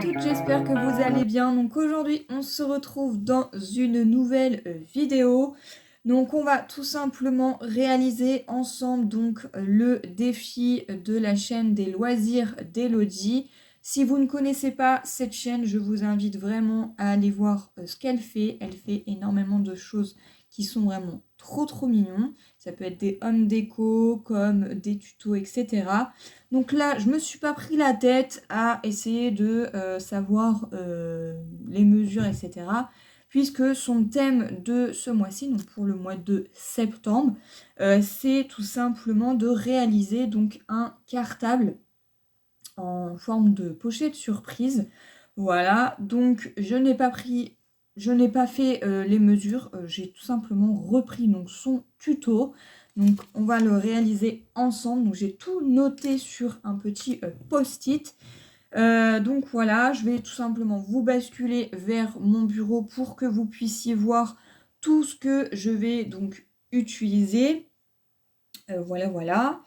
toutes, j'espère que vous allez bien. Donc aujourd'hui, on se retrouve dans une nouvelle vidéo. Donc on va tout simplement réaliser ensemble le défi de la chaîne des loisirs d'Elodie. Si vous ne connaissez pas cette chaîne, je vous invite vraiment à aller voir ce qu'elle fait. Elle fait énormément de choses qui sont vraiment trop mignons. Ça peut être des home déco, comme des tutos, etc. Donc là, je me suis pas pris la tête à essayer de savoir les mesures, etc. Puisque son thème de ce mois-ci, donc pour le mois de septembre, c'est tout simplement de réaliser donc un cartable en forme de pochette surprise. Voilà, donc je n'ai pas fait les mesures, j'ai tout simplement repris donc son tuto. Donc on va le réaliser ensemble. Donc j'ai tout noté sur un petit post-it. Donc voilà, je vais tout simplement vous basculer vers mon bureau pour que vous puissiez voir tout ce que je vais donc utiliser. Voilà.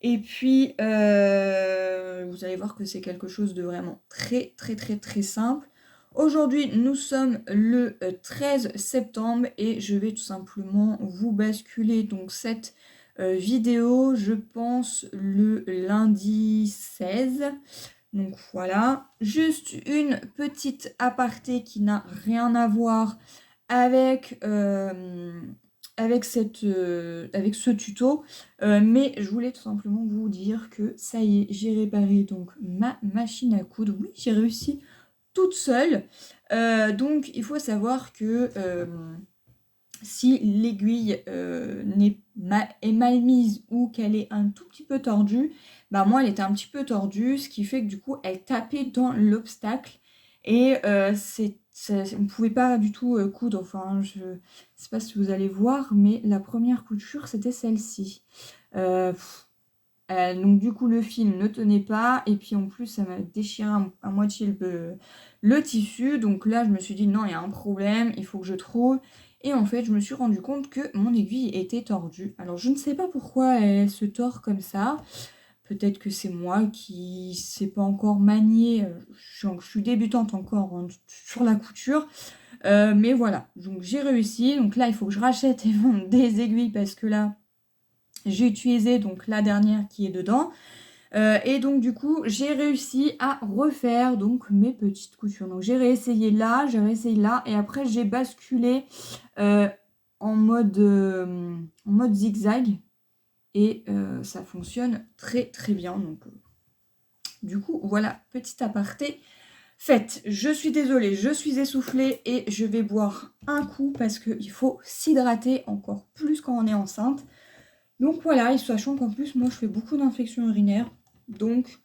Et puis, vous allez voir que c'est quelque chose de vraiment très simple. Aujourd'hui, nous sommes le 13 septembre et je vais tout simplement vous basculer donc cette vidéo, je pense, le lundi 16. Donc voilà, juste une petite aparté qui n'a rien à voir avec, avec ce tuto. Mais je voulais tout simplement vous dire que ça y est, j'ai réparé donc ma machine à coudre. Oui, j'ai réussi toute seule. Donc il faut savoir que si l'aiguille est mal mise ou qu'elle est un tout petit peu tordue, bah moi elle était un petit peu tordue, ce qui fait que du coup elle tapait dans l'obstacle et on ne pouvait pas du tout coudre. Enfin, je ne sais pas si vous allez voir, mais la première couture c'était celle-ci. Donc du coup le fil ne tenait pas et puis en plus ça m'a déchiré à moitié le tissu. Donc là je me suis dit non, il y a un problème, il faut que je trouve. Et en fait je me suis rendu compte que mon aiguille était tordue. Alors je ne sais pas pourquoi elle se tord comme ça. Peut-être que c'est moi qui ne sais pas encore manier. Je suis débutante encore sur la couture. Mais voilà, donc j'ai réussi. Donc là il faut que je rachète et vende des aiguilles parce que là j'ai utilisé donc la dernière qui est dedans. Et donc du coup j'ai réussi à refaire donc mes petites coutures. Donc j'ai réessayé là et après j'ai basculé en mode zigzag et ça fonctionne très bien. Donc du coup voilà, petit aparté fait. Je suis désolée, je suis essoufflée et je vais boire un coup parce qu'il faut s'hydrater encore plus quand on est enceinte. Donc voilà, et sachant qu'en plus, moi, je fais beaucoup d'infections urinaires. Donc,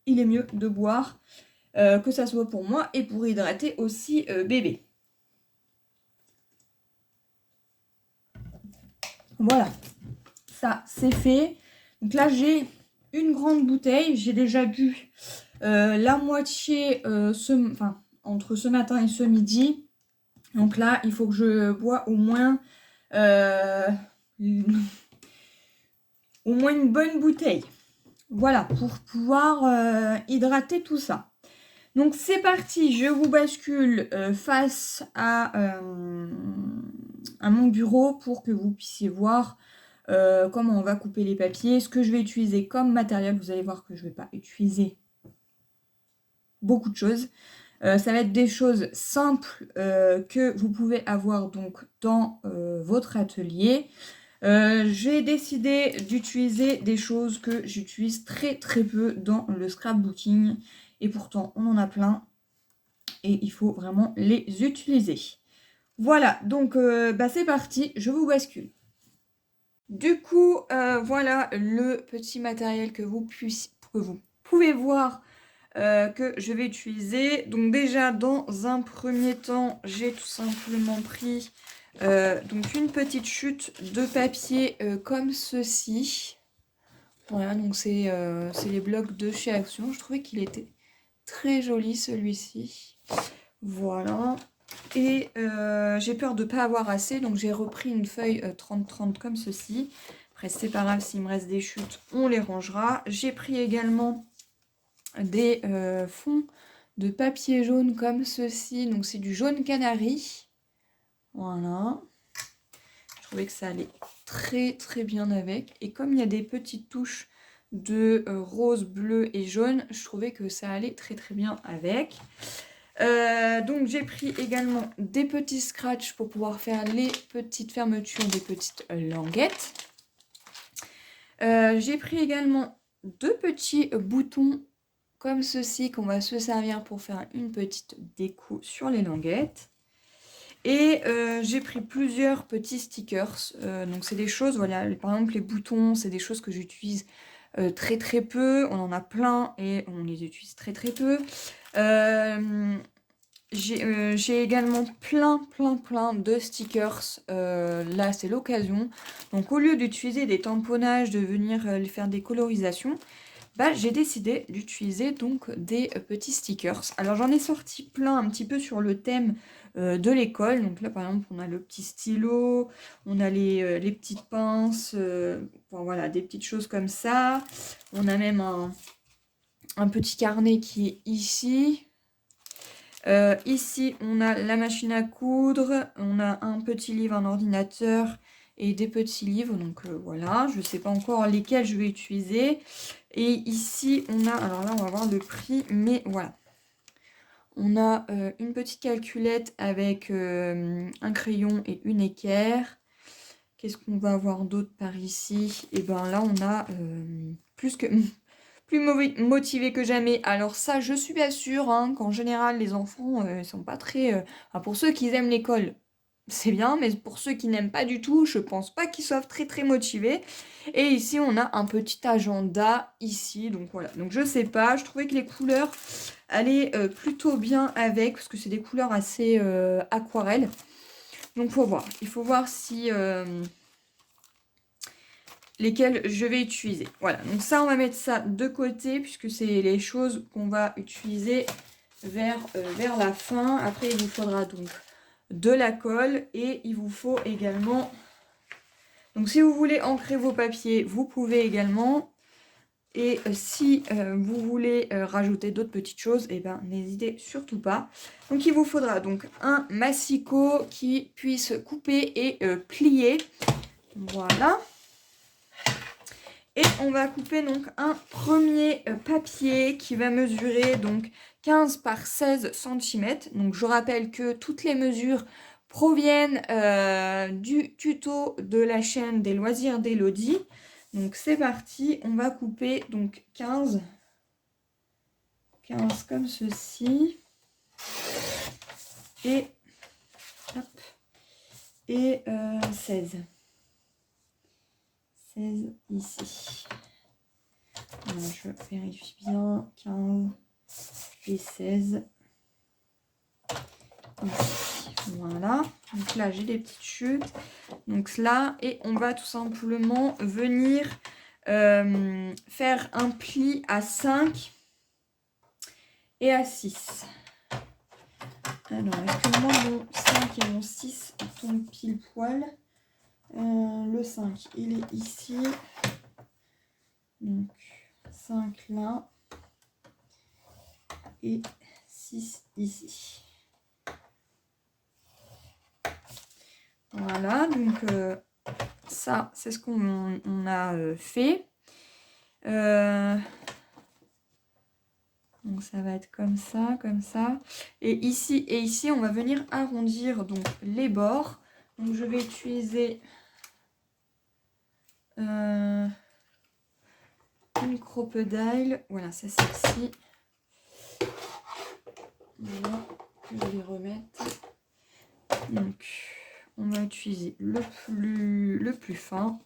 il est mieux de boire, que ça soit pour moi et pour hydrater aussi bébé. Voilà, ça, c'est fait. Donc là, j'ai une grande bouteille. J'ai déjà bu la moitié entre ce matin et ce midi. Donc là, il faut que je bois au moins une bonne bouteille. Voilà, pour pouvoir hydrater tout ça. Donc c'est parti, je vous bascule face à mon bureau pour que vous puissiez voir comment on va couper les papiers, ce que je vais utiliser comme matériel. Vous allez voir que je ne vais pas utiliser beaucoup de choses. Ça va être des choses simples que vous pouvez avoir donc dans votre atelier. J'ai décidé d'utiliser des choses que j'utilise très peu dans le scrapbooking et pourtant on en a plein et il faut vraiment les utiliser. Voilà, donc c'est parti, je vous bascule. Du coup, voilà le petit matériel que vous pouvez voir que je vais utiliser. Donc déjà, dans un premier temps, j'ai tout simplement pris donc une petite chute de papier comme ceci. Voilà, donc c'est les blocs de chez Action. Je trouvais qu'il était très joli celui-ci. Voilà. Et j'ai peur de ne pas avoir assez, donc j'ai repris une feuille 30-30 comme ceci. Après, c'est pas grave, s'il me reste des chutes, on les rangera. J'ai pris également des fonds de papier jaune comme ceci. Donc c'est du jaune canari. Voilà. Je trouvais que ça allait très très bien avec. Et comme il y a des petites touches de rose, bleu et jaune, je trouvais que ça allait très très bien avec. Donc j'ai pris également des petits scratchs pour pouvoir faire les petites fermetures des petites languettes. J'ai pris également 2 petits boutons comme ceci qu'on va se servir pour faire une petite déco sur les languettes. Et j'ai pris plusieurs petits stickers. Donc c'est des choses, voilà, par exemple les boutons, c'est des choses que j'utilise très très peu. On en a plein et on les utilise très très peu. J'ai également plein de stickers. Là c'est l'occasion. Donc au lieu d'utiliser des tamponnages, de venir faire des colorisations, bah, j'ai décidé d'utiliser donc des petits stickers. Alors j'en ai sorti plein un petit peu sur le thème de l'école. Donc là par exemple on a le petit stylo, on a les petites pinces, enfin, voilà, des petites choses comme ça. On a même un petit carnet qui est ici. Ici on a la machine à coudre, on a un petit livre, un ordinateur et des petits livres. Donc voilà, je ne sais pas encore lesquels je vais utiliser. Et ici, on a, alors là, on va voir le prix, mais voilà. On a une petite calculette avec un crayon et une équerre. Qu'est-ce qu'on va avoir d'autre par ici? Et bien là, on a plus motivé que jamais. Alors ça, je suis bien sûre qu'en général, les enfants ne sont pas très... enfin, pour ceux qui aiment l'école, c'est bien, mais pour ceux qui n'aiment pas du tout, je pense pas qu'ils soient très très motivés. Et ici, on a un petit agenda ici, donc voilà. Donc je sais pas, je trouvais que les couleurs allaient plutôt bien avec, parce que c'est des couleurs assez aquarelles. Donc faut voir, il faut voir si lesquelles je vais utiliser. Voilà, donc ça, on va mettre ça de côté, puisque c'est les choses qu'on va utiliser vers la fin. Après, il vous faudra donc de la colle et il vous faut également, donc si vous voulez ancrer vos papiers, vous pouvez également, et si vous voulez rajouter d'autres petites choses, et ben n'hésitez surtout pas. Donc il vous faudra donc un massicot qui puisse couper et plier, voilà. Et on va couper donc un premier papier qui va mesurer donc 15 par 16 cm. Donc je rappelle que toutes les mesures proviennent du tuto de la chaîne des loisirs d'Elodie. Donc c'est parti, on va couper donc 15 comme ceci. Et, hop, et 16. 16 ici. Alors, je vérifie bien. 15 et 16 ici. Voilà. Donc là, j'ai des petites chutes. Donc là, et on va tout simplement venir faire un pli à 5 et à 6. Alors, est-ce que moi, mon 5 et mon 6 tombent pile poil? Le 5, il est ici. Donc, 5 là. Et 6 ici. Voilà, donc ça, c'est ce qu'on a fait. Donc, ça va être comme ça, comme ça. Et ici, on va venir arrondir donc les bords. Donc, je vais utiliser... une crocodile, voilà, c'est celle-ci. Voilà, je vais les remettre. Donc, on va utiliser le plus fin.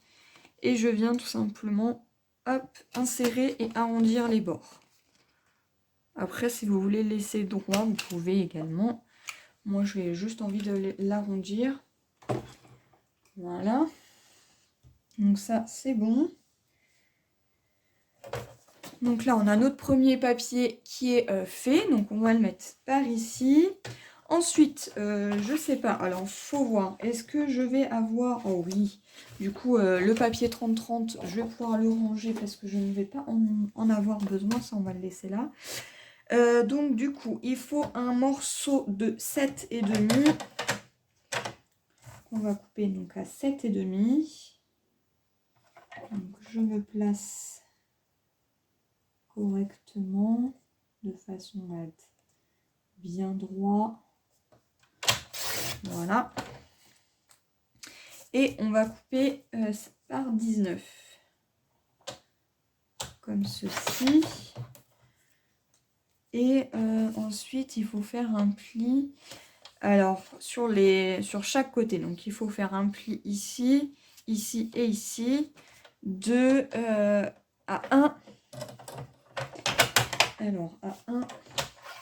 Et je viens tout simplement, hop, insérer et arrondir les bords. Après, si vous voulez laisser droit, vous pouvez également. Moi, j'ai juste envie de l'arrondir. Voilà. Donc ça, c'est bon. Donc là, on a notre premier papier qui est fait. Donc, on va le mettre par ici. Ensuite, je sais pas. Alors, faut voir. Est-ce que je vais avoir... Oh oui. Du coup, le papier 30-30, je vais pouvoir le ranger parce que je ne vais pas en avoir besoin. Ça, on va le laisser là. Donc du coup, il faut un morceau de 7,5 qu'on va couper donc à 7,5. Donc je me place correctement de façon à être bien droit. Voilà. Et on va couper par 19. Comme ceci. Et ensuite, il faut faire un pli. Alors, sur chaque côté. Donc, il faut faire un pli ici, ici et ici. De à 1. Alors, à 1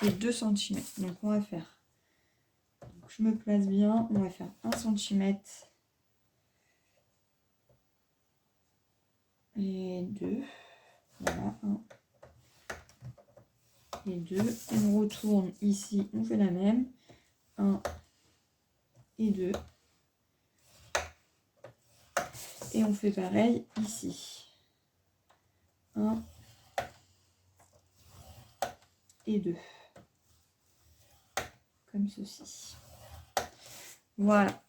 et 2 cm. Donc, on va faire. Donc, je me place bien. On va faire 1 cm. Et 2. Voilà, 1. Et 2. Et on retourne ici. On fait la même. 1 et 2. Et on fait pareil ici. 1 et 2. Comme ceci. Voilà.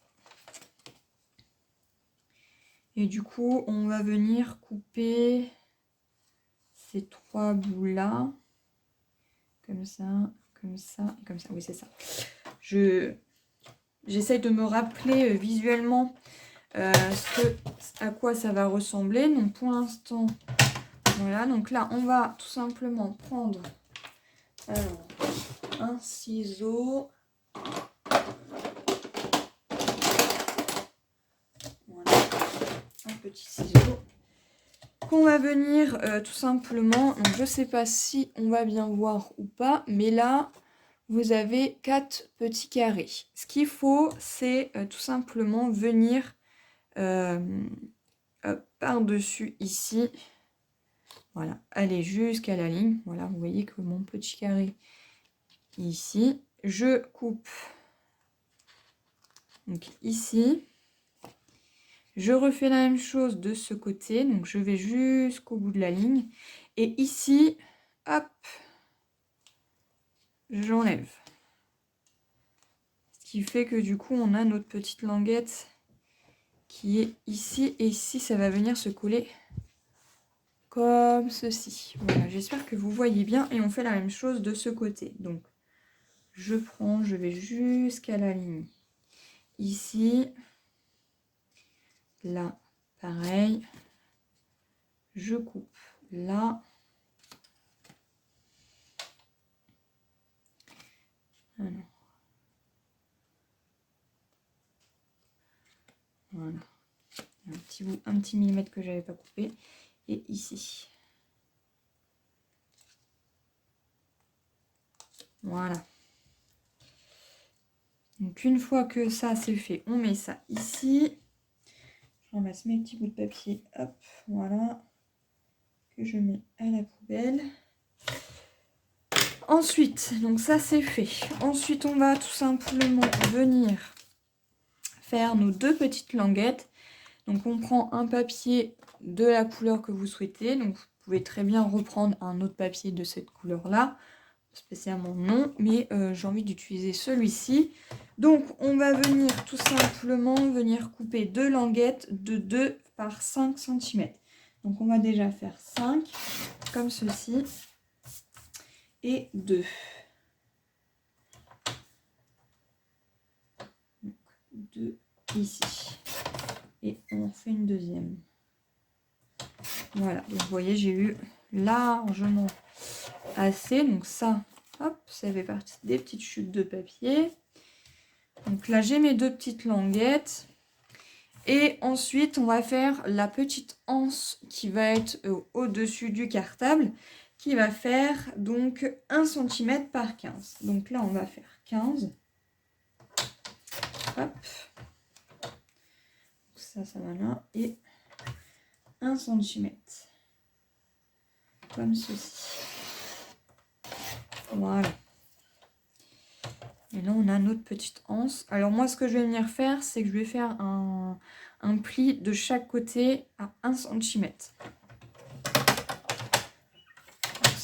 Et du coup, on va venir couper ces 3 bouts-là. Comme ça et comme ça. Oui, c'est ça. J'essaye de me rappeler visuellement à quoi ça va ressembler. Donc pour l'instant, voilà. Donc là, on va tout simplement prendre un ciseau. Voilà. Un petit ciseau. Qu'on va venir tout simplement, donc je ne sais pas si on va bien voir ou pas, mais là, vous avez 4 petits carrés. Ce qu'il faut, c'est tout simplement venir par-dessus ici, voilà, aller jusqu'à la ligne. Voilà, vous voyez que mon petit carré ici, je coupe donc ici. Je refais la même chose de ce côté, donc je vais jusqu'au bout de la ligne. Et ici, hop, j'enlève. Ce qui fait que du coup, on a notre petite languette qui est ici. Et ici, ça va venir se coller comme ceci. Voilà, j'espère que vous voyez bien. Et on fait la même chose de ce côté. Donc, je vais jusqu'à la ligne. Ici, là, pareil. Je coupe là. Alors. Voilà. Un petit millimètre que j'avais pas coupé. Et ici. Voilà. Donc une fois que ça c'est fait, on met ça ici. Je ramasse mes petits bouts de papier. Hop, voilà. Que je mets à la poubelle. Ensuite, donc ça c'est fait. Ensuite, on va tout simplement venir faire nos 2 petites languettes. Donc on prend un papier de la couleur que vous souhaitez. Donc vous pouvez très bien reprendre un autre papier de cette couleur-là. Spécialement non, mais j'ai envie d'utiliser celui-ci. Donc on va venir tout simplement couper 2 languettes de 2 par 5 cm. Donc on va déjà faire 5 comme ceci et 2. Donc 2 ici. Et on fait une deuxième. Voilà, donc vous voyez, j'ai eu largement assez. Donc ça, hop, ça fait partie des petites chutes de papier. Donc là, j'ai mes 2 petites languettes. Et ensuite, on va faire la petite anse qui va être au-dessus du cartable, qui va faire donc 1 cm par 15. Donc là, on va faire 15. Hop. Ça va là. Et 1 cm. Comme ceci. Voilà. Et là, on a notre petite anse. Alors moi, ce que je vais venir faire, c'est que je vais faire un pli de chaque côté à 1 cm.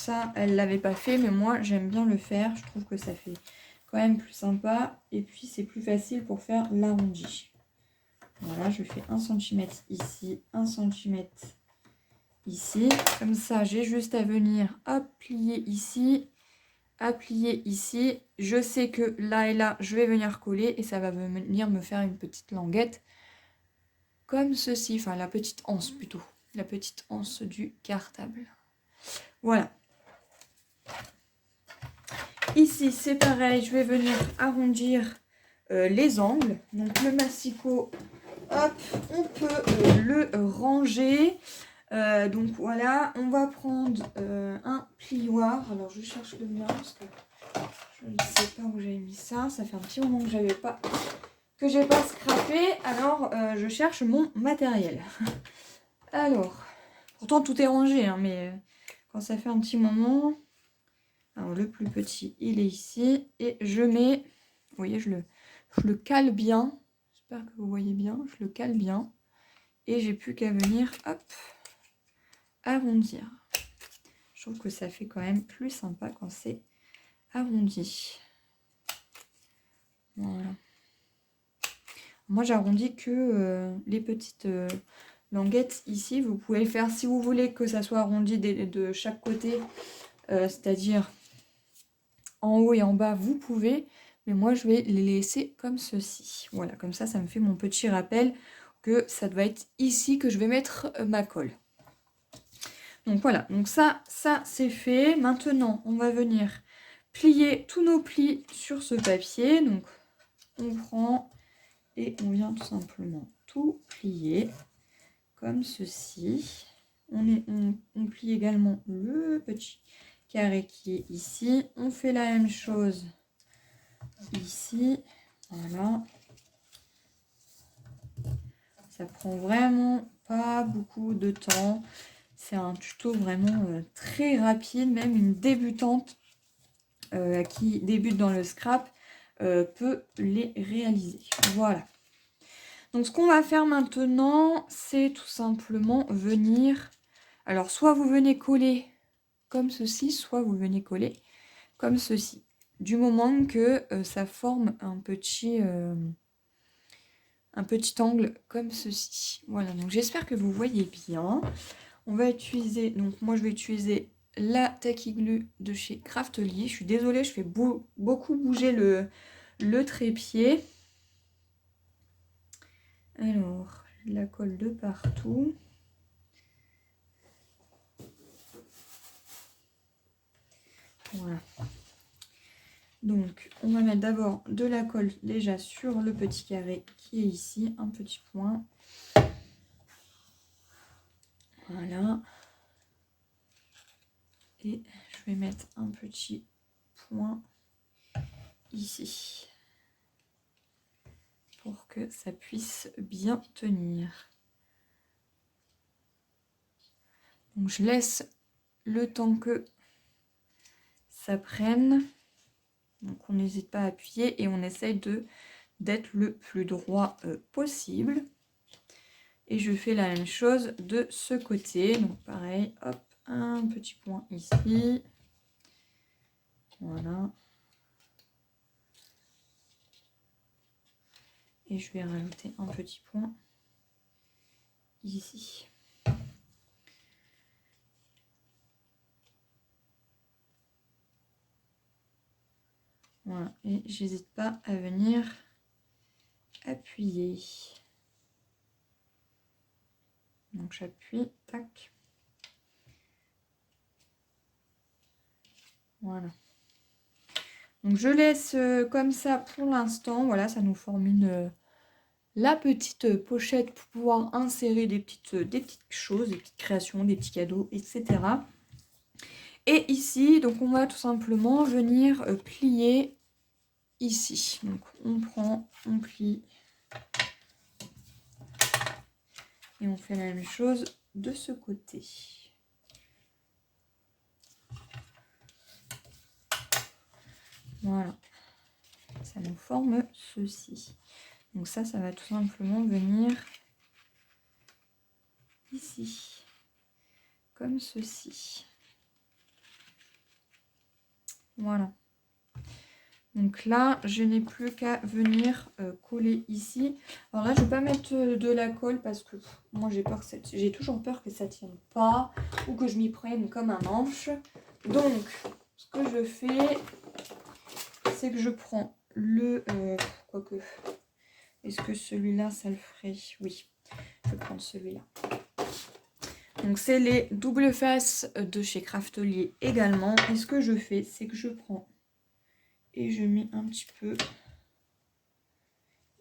ça, elle l'avait pas fait, mais moi, j'aime bien le faire. Je trouve que ça fait quand même plus sympa. Et puis, c'est plus facile pour faire l'arrondi. Voilà, je fais 1 cm ici, 1 cm ici. Comme ça, j'ai juste à venir, hop, plier ici, à plier ici. Je sais que là et là, je vais venir coller et ça va venir me faire une petite languette comme ceci. Enfin, la petite anse plutôt. La petite anse du cartable. Voilà. Ici, c'est pareil, je vais venir arrondir les angles. Donc, le massicot, hop, on peut le ranger. Donc, voilà, on va prendre un plioir. Alors, je cherche le mien parce que je ne sais pas où j'avais mis ça. Ça fait un petit moment que j'ai pas scrappé. Alors, je cherche mon matériel. Alors, pourtant, tout est rangé, hein, mais quand ça fait un petit moment... Alors, le plus petit, il est ici. Et je mets... Vous voyez, je le cale bien. J'espère que vous voyez bien. Je le cale bien. Et j'ai plus qu'à venir, hop, arrondir. Je trouve que ça fait quand même plus sympa quand c'est arrondi. Voilà. Moi, j'arrondis que les petites languettes ici. Vous pouvez le faire si vous voulez que ça soit arrondi de chaque côté. C'est-à-dire en haut et en bas, vous pouvez. Mais moi, je vais les laisser comme ceci. Voilà, comme ça me fait mon petit rappel que ça doit être ici que je vais mettre ma colle. Donc voilà, donc ça c'est fait. Maintenant, on va venir plier tous nos plis sur ce papier. Donc, on prend et on vient tout simplement tout plier comme ceci. On plie également le petit carré qui est ici. On fait la même chose ici. Voilà. Ça prend vraiment pas beaucoup de temps. C'est un tuto vraiment très rapide. Même une débutante qui débute dans le scrap peut les réaliser. Voilà. Donc ce qu'on va faire maintenant, c'est tout simplement venir... Alors soit vous venez coller comme ceci, soit vous venez coller comme ceci. Du moment que ça forme un petit angle comme ceci. Voilà, donc j'espère que vous voyez bien. On va utiliser, donc moi je vais utiliser la Tacky Glue de chez Craftly. Je suis désolée, je fais beaucoup bouger le trépied. Alors, je la colle de partout. Voilà. Donc, on va mettre d'abord de la colle déjà sur le petit carré qui est ici, un petit point. Voilà. Et je vais mettre un petit point ici pour que ça puisse bien tenir. Donc, je laisse le temps que ça prenne. Donc, on n'hésite pas à appuyer et on essaye d'être le plus droit possible. Et je fais la même chose de ce côté. Donc, pareil, hop, un petit point ici. Voilà. Et je vais rajouter un petit point ici. Voilà, et j'hésite pas à venir appuyer. Donc j'appuie, tac. Voilà. Donc je laisse comme ça pour l'instant. Voilà, ça nous forme la petite pochette pour pouvoir insérer des petites choses, des petites créations, des petits cadeaux, etc. Et ici, donc on va tout simplement venir plier ici. Donc on prend, on plie. Et on fait la même chose de ce côté. Voilà. Ça nous forme ceci. Donc ça va tout simplement venir ici. Comme ceci. Voilà. Donc là, je n'ai plus qu'à venir coller ici. Alors là, je ne vais pas mettre de la colle parce que moi, j'ai toujours peur que ça ne tienne pas ou que je m'y prenne comme un manche. Donc, ce que je fais, c'est que je prends le... quoique, est-ce que celui-là, ça le ferait? Oui, je vais prendre celui-là. Donc, c'est les double faces de chez Craftelier également. Et ce que je fais, c'est que je prends... Et je mets un petit peu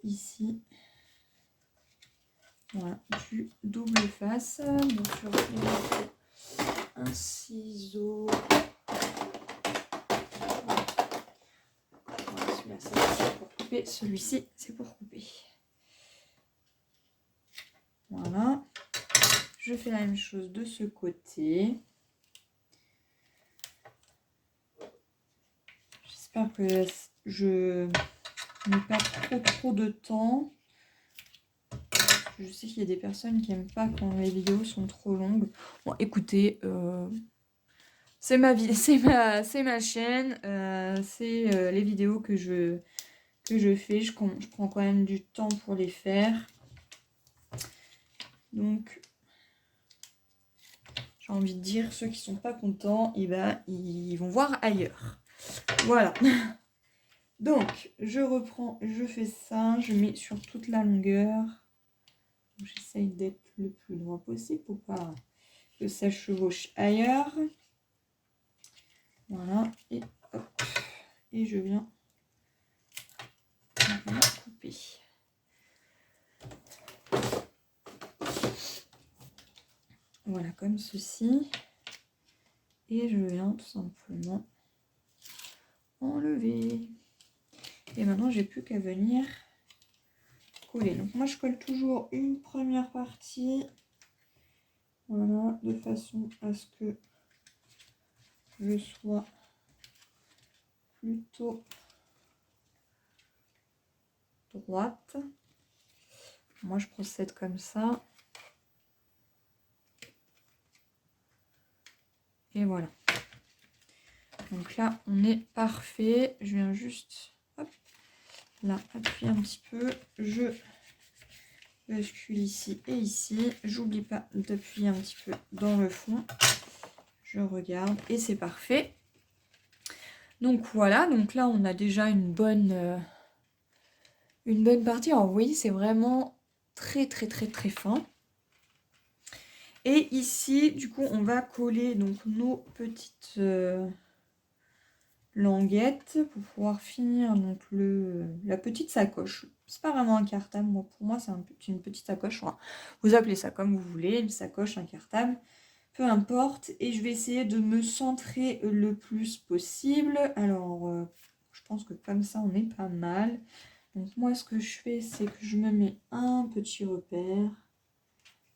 ici. Voilà, du double face. Bien sûr, il me faut un ciseau. Voilà, celui-là, c'est pour couper. Celui-ci, c'est pour couper. Voilà. Je fais la même chose de ce côté. J'espère que je n'ai pas trop de temps. Je sais qu'il y a des personnes qui n'aiment pas quand les vidéos sont trop longues. Bon, écoutez, c'est ma chaîne. C'est les vidéos que je fais. Je prends quand même du temps pour les faire. Donc, j'ai envie de dire, ceux qui sont pas contents, eh ben, ils vont voir ailleurs. Voilà. Donc, je reprends, je fais ça, je mets sur toute la longueur. J'essaye d'être le plus droit possible pour pas que ça chevauche ailleurs. Voilà, et hop. Et je viens couper. Voilà, comme ceci. Et je viens tout simplement enlever. Et maintenant, j'ai plus qu'à venir coller. Donc moi, je colle toujours une première partie. Voilà, de façon à ce que je sois plutôt droite. Moi, je procède comme ça. Et voilà. Donc là, on est parfait. Je viens juste, hop, là, appuyer un petit peu. Je bascule ici et ici. J'oublie pas d'appuyer un petit peu dans le fond. Je regarde et c'est parfait. Donc voilà, donc là, on a déjà une bonne partie. Alors, vous voyez, c'est vraiment très fin. Et ici, du coup, on va coller donc nos petites languettes pour pouvoir finir donc la petite sacoche. C'est pas vraiment un cartable, bon, pour moi c'est une petite sacoche. Enfin, vous appelez ça comme vous voulez, une sacoche, un cartable, peu importe. Et je vais essayer de me centrer le plus possible. Alors, je pense que comme ça on est pas mal. Donc moi ce que je fais, c'est que je me mets un petit repère.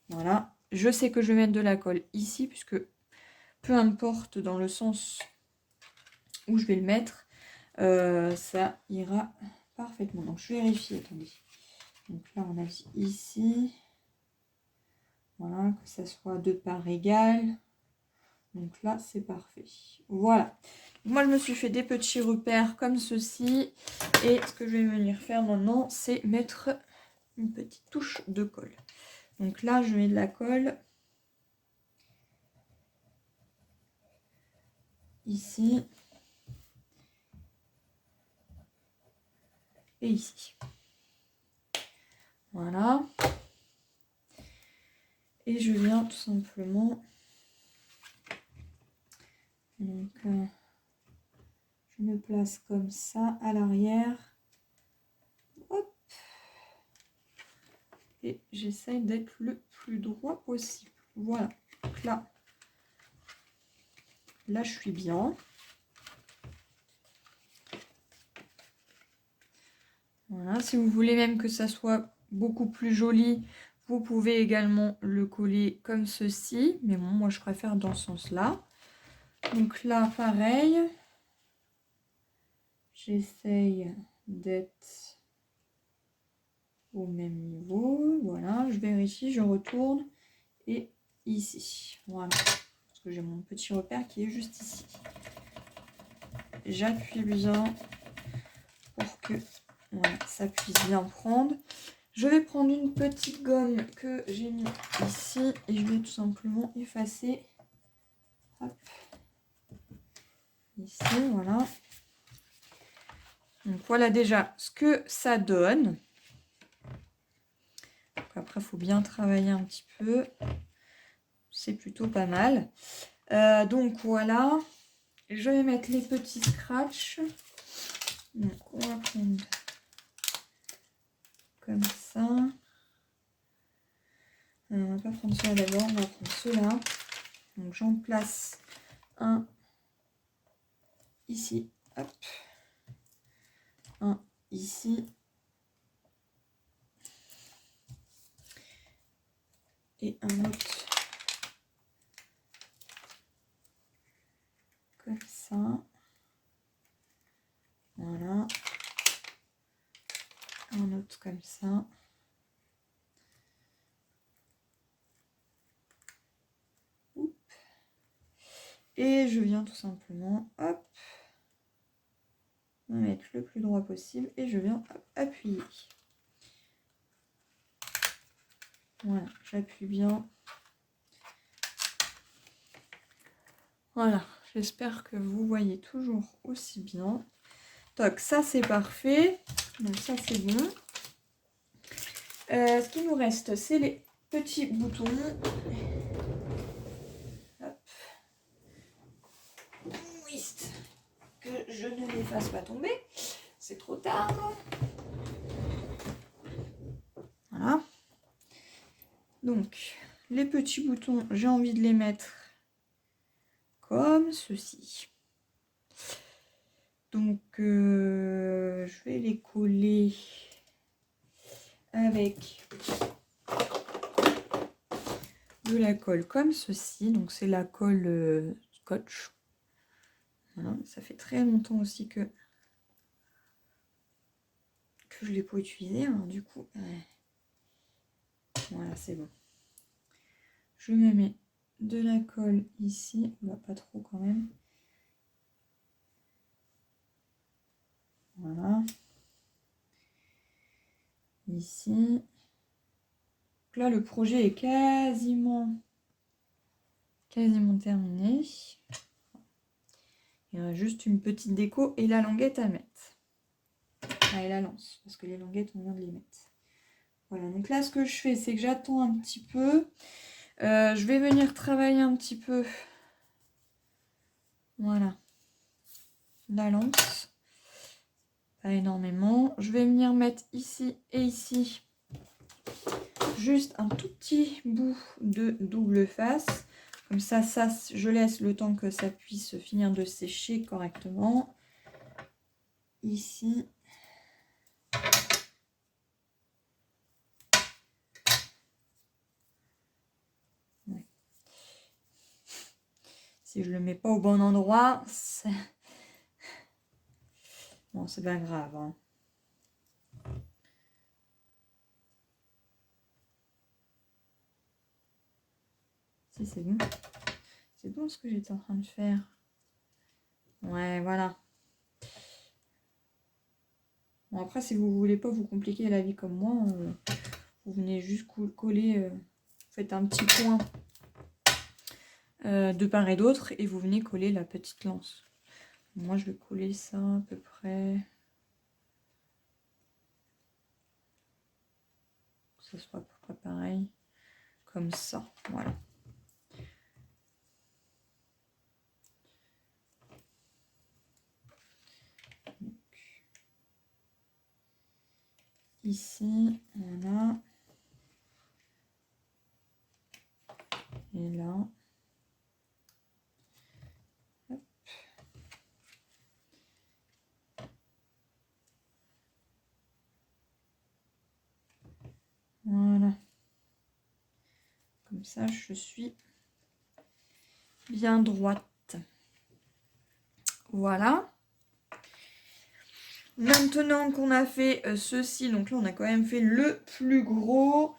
Voilà. Je sais que je vais mettre de la colle ici, puisque peu importe dans le sens où je vais le mettre, ça ira parfaitement. Donc je vérifie, attendez. Donc là on a dit ici. Voilà, que ça soit de part égale. Donc là c'est parfait. Voilà. Moi je me suis fait des petits repères comme ceci. Et ce que je vais venir faire maintenant, c'est mettre une petite touche de colle. Donc là je mets de la colle. Ici. Et ici. Voilà. Et je viens tout simplement, donc je me place comme ça à l'arrière. Hop. Et j'essaye d'être le plus droit possible. Voilà. Donc là je suis bien. Voilà. Si vous voulez même que ça soit beaucoup plus joli, vous pouvez également le coller comme ceci. Mais bon, moi je préfère dans ce sens-là. Donc là, pareil. J'essaye d'être au même niveau. Voilà, je vérifie, je retourne. Et ici. Voilà. Parce que j'ai mon petit repère qui est juste ici. j'appuie bien pour que voilà, ça puisse bien prendre. Je vais prendre une petite gomme que j'ai mis ici et je vais tout simplement effacer. Hop. Ici, voilà. Donc voilà déjà ce que ça donne. Donc après, il faut bien travailler un petit peu. C'est plutôt pas mal. Donc voilà. Je vais mettre les petits scratchs. Donc on va prendre comme ça. On va pas prendre cela d'abord, on va prendre cela. Donc j'en place un ici. Hop. Un ici. Et un autre comme ça. Voilà. Un autre comme ça. Oups. Et je viens tout simplement, hop, me mettre le plus droit possible et je viens hop, appuyer. Voilà, j'appuie bien. Voilà, j'espère que vous voyez toujours aussi bien. Donc ça c'est parfait. Donc ça c'est bon. Ce qui nous reste, c'est les petits boutons. Hop. Oui, que je ne les fasse pas tomber. C'est trop tard. Voilà. Donc, les petits boutons, j'ai envie de les mettre comme ceci. Donc, je vais les coller avec de la colle comme ceci. Donc, c'est la colle scotch. Voilà, ça fait très longtemps aussi que je ne l'ai pas utilisé. Alors, du coup, voilà, c'est bon. Je me mets de la colle ici. On va pas trop quand même. Voilà. Ici. Donc là, le projet est quasiment terminé. Il y a juste une petite déco et la languette à mettre. Ah, et la lance, parce que les languettes, on vient de les mettre. Voilà, donc là, ce que je fais, c'est que j'attends un petit peu. Je vais venir travailler un petit peu. Voilà. La lance. Pas énormément. Je vais venir mettre ici et ici juste un tout petit bout de double face. Comme ça, je laisse le temps que ça puisse finir de sécher correctement. Ici. Ouais. Si je le mets pas au bon endroit, bon, c'est pas grave. Hein. Si, c'est bon. C'est bon ce que j'étais en train de faire. Ouais, voilà. Bon, après, si vous voulez pas vous compliquer la vie comme moi, vous venez juste coller, faites un petit point de part et d'autre et vous venez coller la petite lance. Moi, je vais coller ça à peu près. Que ça soit à peu près pareil. Comme ça, voilà. Donc, ici, voilà. Et là. Hop. Voilà. Comme ça, je suis bien droite. Voilà. Maintenant qu'on a fait ceci, donc là on a quand même fait le plus gros.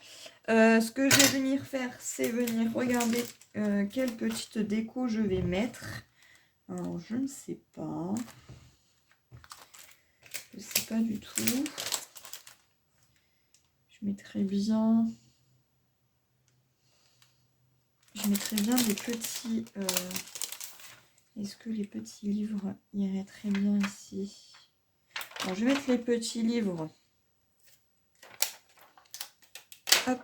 Ce que je vais venir faire, c'est venir regarder quelle petite déco je vais mettre. Alors je ne sais pas. Je sais pas du tout. Je mettrais bien... des petits... Est-ce que les petits livres iraient très bien ici? Alors, je vais mettre les petits livres. Hop,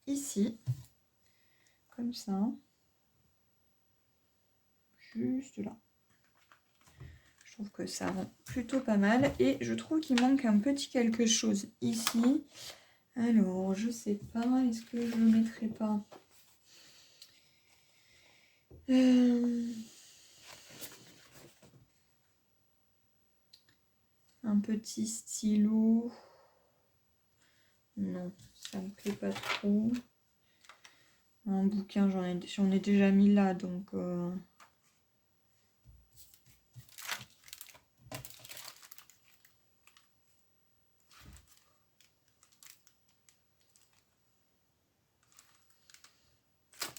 ici. Comme ça. Juste là. Je trouve que ça rend plutôt pas mal. Et je trouve qu'il manque un petit quelque chose ici. Alors, je sais pas. Est-ce que je le mettrai pas? Un petit stylo. Non, ça me plaît pas trop. Un bouquin, j'en ai déjà mis là, donc...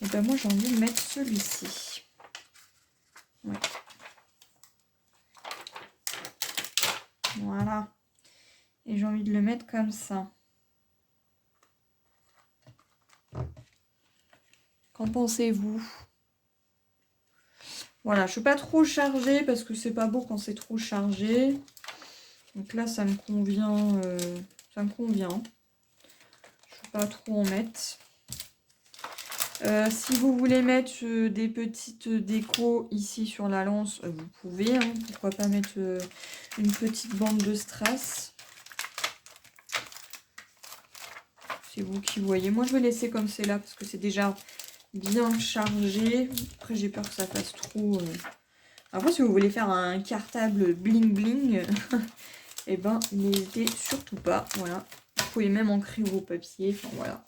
Et ben moi j'ai envie de mettre celui-ci. Ouais. Voilà. Et j'ai envie de le mettre comme ça. Qu'en pensez-vous? Voilà, je ne suis pas trop chargée parce que c'est pas beau quand c'est trop chargé. Donc là, ça me convient. Ça me convient. Je ne vais pas trop en mettre. Si vous voulez mettre des petites décos ici sur la lance, vous pouvez. Hein. Pourquoi pas mettre une petite bande de strass. C'est vous qui voyez. Moi, je vais laisser comme c'est là parce que c'est déjà bien chargé. Après, j'ai peur que ça fasse trop... Après, si vous voulez faire un cartable bling bling, eh ben, n'hésitez surtout pas. Voilà. Vous pouvez même ancrer vos papiers. Enfin, voilà.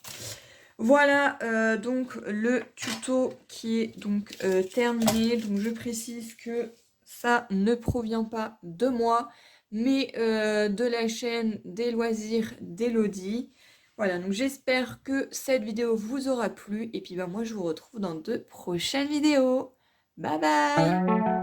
Voilà, donc le tuto qui est donc terminé. Donc, je précise que ça ne provient pas de moi, mais de la chaîne des loisirs d'Elodie. Voilà, donc j'espère que cette vidéo vous aura plu. Et puis, bah, moi, je vous retrouve dans de prochaines vidéos. Bye bye!